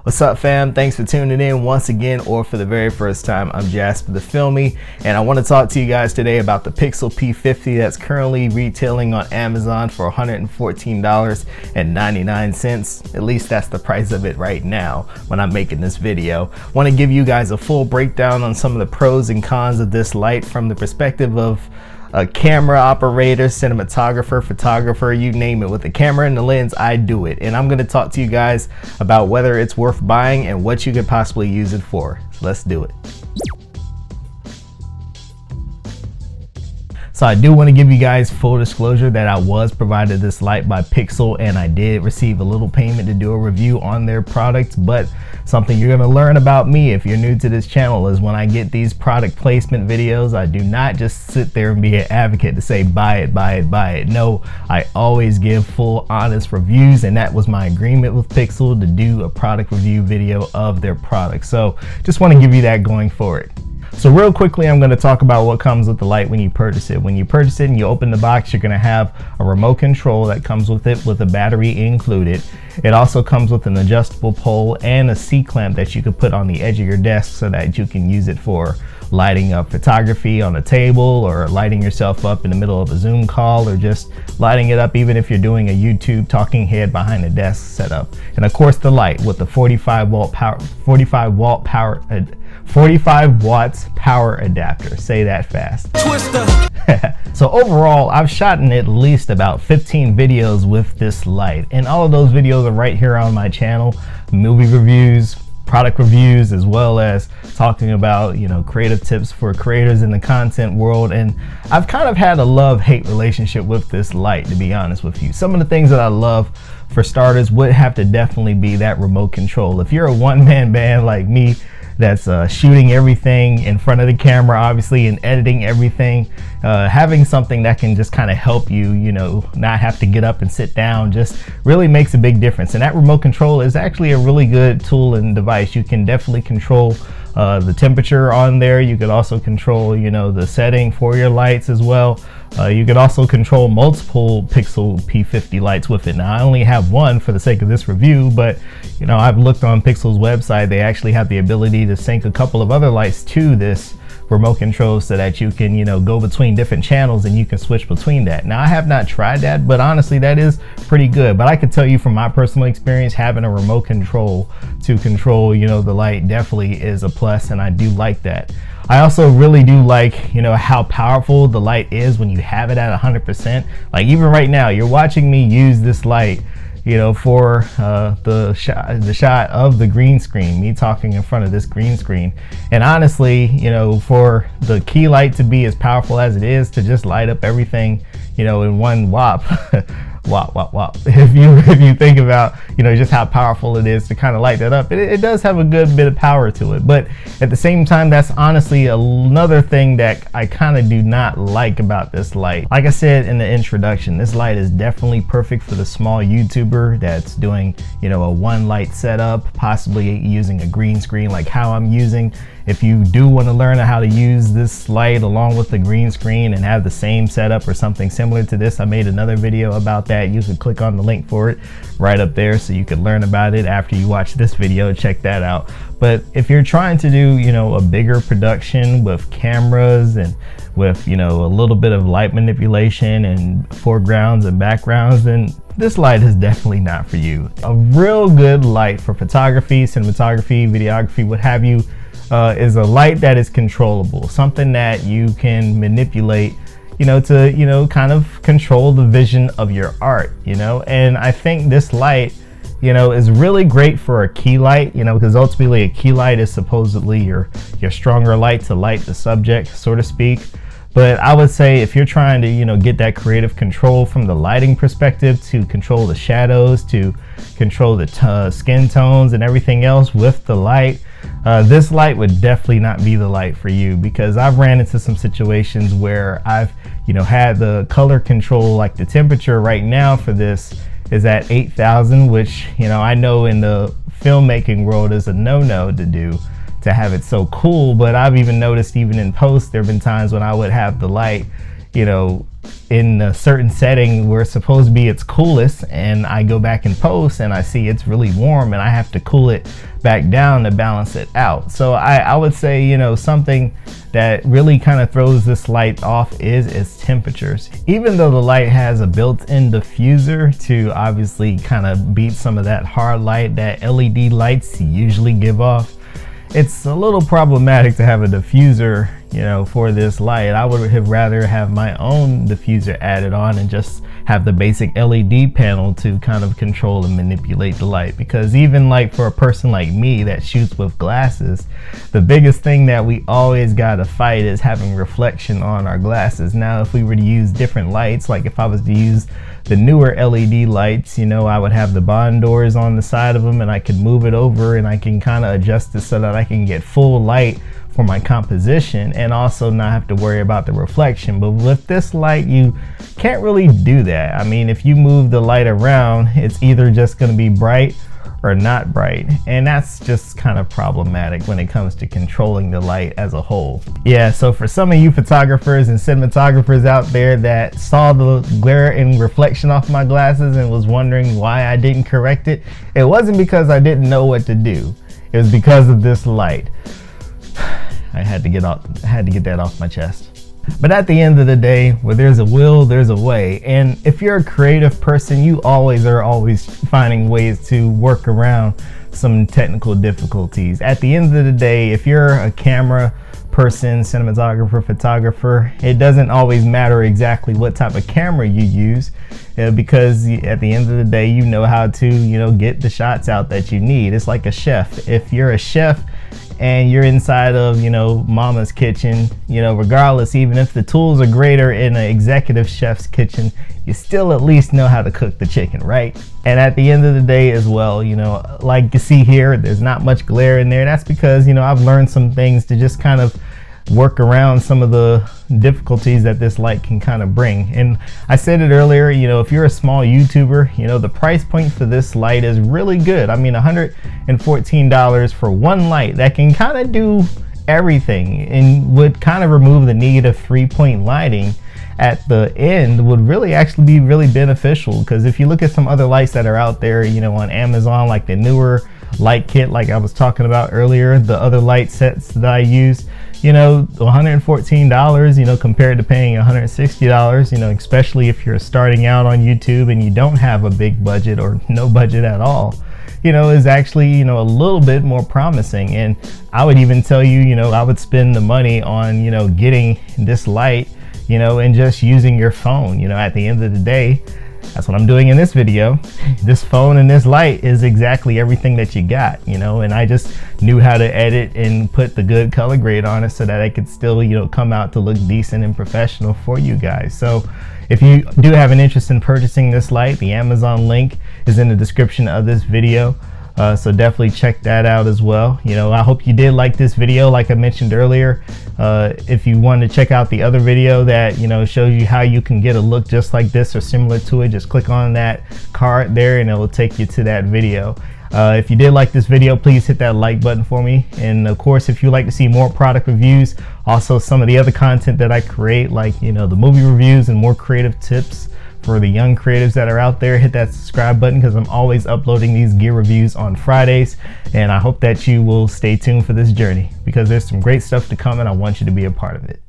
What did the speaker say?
What's up, fam? Thanks for tuning in once again, or for the very first time. I'm Jasper the Filmy, and I want to talk to you guys today about the Pixel P50 that's currently retailing on Amazon for $114.99. At least that's the price of it right now when I'm making this video. I want to give you guys a full breakdown on some of the pros and cons of this light from the perspective of a camera operator, cinematographer, photographer, you name it. With the camera and the lens, I do it. And I'm going to talk to you guys about whether it's worth buying and what you could possibly use it for. So let's do it. So I do want to give you guys full disclosure that I was provided this light by Pixel, and I did receive a little payment to do a review on their products. But something you're going to learn about me if you're new to this channel is when I get these product placement videos, I do not just sit there and be an advocate to say buy it, buy it, buy it. No, I always give full honest reviews, and that was my agreement with Pixel to do a product review video of their product. So just want to give you that going forward. So real quickly, I'm going to talk about what comes with the light when you purchase it. When you purchase it and you open the box, you're going to have a remote control that comes with it with a battery included. It also comes with an adjustable pole and a C-clamp that you can put on the edge of your desk so that you can use it for lighting up photography on a table, or lighting yourself up in the middle of a Zoom call, or just lighting it up even if you're doing a YouTube talking head behind the desk setup. And of course the light with the 45 watts power adapter. Say that fast. Twister. So overall, I've shot in at least about 15 videos with this light, and all of those videos are right here on my channel. Movie reviews, product reviews, as well as talking about, you know, creative tips for creators in the content world. And I've kind of had a love-hate relationship with this light, to be honest with you. Some of the things that I love, for starters, would have to definitely be that remote control. If you're a one-man band like me that's shooting everything in front of the camera, obviously, and editing everything, having something that can just kind of help you, you know, not have to get up and sit down, just really makes a big difference. And that remote control is actually a really good tool and device. You can definitely control the temperature on there. You could also control, you know, the setting for your lights as well. You could also control multiple Pixel P50 lights with it. Now, I only have one for the sake of this review, but you know, I've looked on Pixel's website. They actually have the ability to sync a couple of other lights to this remote control so that you can, you know, go between different channels and you can switch between that. Now, I have not tried that, but honestly, that is pretty good. But I can tell you from my personal experience, having a remote control to control, you know, the light definitely is a plus, and I do like that. I also really do like, you know, how powerful the light is when you have it at 100%. Like even right now, you're watching me use this light, you know, for the shot of the green screen, me talking in front of this green screen. And honestly, you know, for the key light to be as powerful as it is, to just light up everything, you know, in one whop, whop. If you think about, you know, just how powerful it is to kind of light that up, it does have a good bit of power to it. But at the same time, that's honestly another thing that I kind of do not like about this light. Like I said in the introduction, this light is definitely perfect for the small YouTuber that's doing, you know, a one light setup, possibly using a green screen like how I'm using. If you do want to learn how to use this light along with the green screen and have the same setup or something similar to this, I made another video about that. You can click on the link for it right up there so you can learn about it after you watch this video. Check that out. But if you're trying to do, you know, a bigger production with cameras and with, you know, a little bit of light manipulation and foregrounds and backgrounds, then this light is definitely not for you. A real good light for photography, cinematography, videography, what have you, is a light that is controllable, something that you can manipulate, you know, to, you know, kind of control the vision of your art, you know. And I think this light, you know, is really great for a key light, you know, because ultimately a key light is supposedly your stronger light to light the subject, so to speak. But I would say if you're trying to, you know, get that creative control from the lighting perspective, to control the shadows, to control the skin tones and everything else with the light, this light would definitely not be the light for you, because I've ran into some situations where I've, you know, had the color control, like the temperature right now for this is at 8,000, which, you know, I know in the filmmaking world is a no-no to do, to have it so cool. But I've even noticed, even in post, there have been times when I would have the light, you know, in a certain setting where it's supposed to be its coolest, and I go back in post and I see it's really warm and I have to cool it back down to balance it out. So I would say, you know, something that really kind of throws this light off is its temperatures. Even though the light has a built-in diffuser to obviously kind of beat some of that hard light that LED lights usually give off, it's a little problematic to have a diffuser, you know, for this light. I would have rather have my own diffuser added on and just have the basic LED panel to kind of control and manipulate the light. Because even like for a person like me that shoots with glasses, the biggest thing that we always gotta fight is having reflection on our glasses. Now, if we were to use different lights, like if I was to use the newer LED lights, you know, I would have the bond doors on the side of them and I could move it over and I can kind of adjust it so that I can get full light for my composition and also not have to worry about the reflection. But with this light, you can't really do that. I mean, if you move the light around, it's either just going to be bright or not bright, and that's just kind of problematic when it comes to controlling the light as a whole. Yeah, so for some of you photographers and cinematographers out there that saw the glare and reflection off my glasses and was wondering why I didn't correct it, it wasn't because I didn't know what to do. It was because of this light. I had to get that off my chest. But at the end of the day, where there's a will, there's a way. And if you're a creative person, you are always finding ways to work around some technical difficulties. At the end of the day, if you're a camera person, cinematographer, photographer, it doesn't always matter exactly what type of camera you use, because at the end of the day, you know how to, you know, get the shots out that you need. It's like a chef. If you're a chef and you're inside of, you know, mama's kitchen, you know, regardless, even if the tools are greater in an executive chef's kitchen, you still at least know how to cook the chicken, right? And at the end of the day as well, you know, like you see here, there's not much glare in there. That's because, you know, I've learned some things to just kind of work around some of the difficulties that this light can kind of bring. And I said it earlier, you know, if you're a small YouTuber, you know, the price point for this light is really good. I mean, $114 for one light that can kind of do everything and would kind of remove the need of 3-point lighting at the end would really actually be really beneficial. Because if you look at some other lights that are out there, you know, on Amazon, like the newer light kit, like I was talking about earlier, the other light sets that I use, you know, $114, you know, compared to paying $160, you know, especially if you're starting out on YouTube and you don't have a big budget or no budget at all, you know, is actually, you know, a little bit more promising. And I would even tell you, you know, I would spend the money on, you know, getting this light, you know, and just using your phone. You know, at the end of the day, that's what I'm doing in this video. This phone and this light is exactly everything that you got, you know, and I just knew how to edit and put the good color grade on it so that I could still, you know, come out to look decent and professional for you guys. So if you do have an interest in purchasing this light, the Amazon link is in the description of this video. So definitely check that out as well. You know, I hope you did like this video. Like I mentioned earlier, if you want to check out the other video that, you know, shows you how you can get a look just like this or similar to it, just click on that card there and it will take you to that video. If you did like this video, please hit that like button for me. And of course, if you'd like to see more product reviews, also some of the other content that I create, like, you know, the movie reviews and more creative tips for the young creatives that are out there, hit that subscribe button because I'm always uploading these gear reviews on Fridays. And I hope that you will stay tuned for this journey because there's some great stuff to come and I want you to be a part of it.